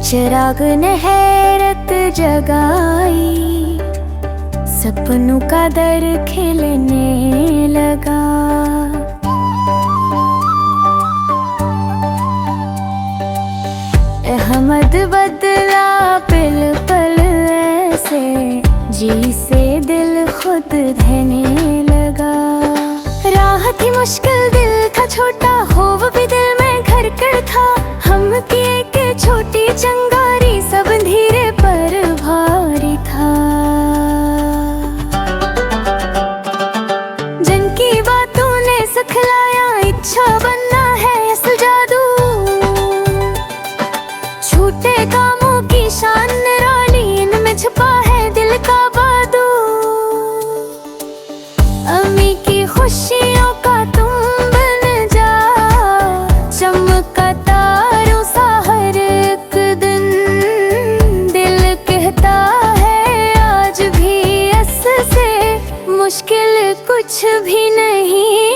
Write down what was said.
चिराग ने हैरत जगाई, सपनों का दर खिलने लगा। अहमद बदला पल पल ऐसे, जी से दिल खुद रहने लगा। राह थी मुश्किल, दिल था छोटा, खौफ भी दिल में घर कर था। हम की एक छोटी चंगारी, सब धीरे पर भारी था। जिनकी बातों ने सिखलाया, इच्छा बनना है असल जादू। छोटे कामों की शान निराली, इनमें छुपा है दिल का बादू। अम्मी की खुशियों का तुम बन जा, चमका तारों सा हर एक दिन। दिल कहता है आज भी ऐसे, मुश्किल कुछ भी नहीं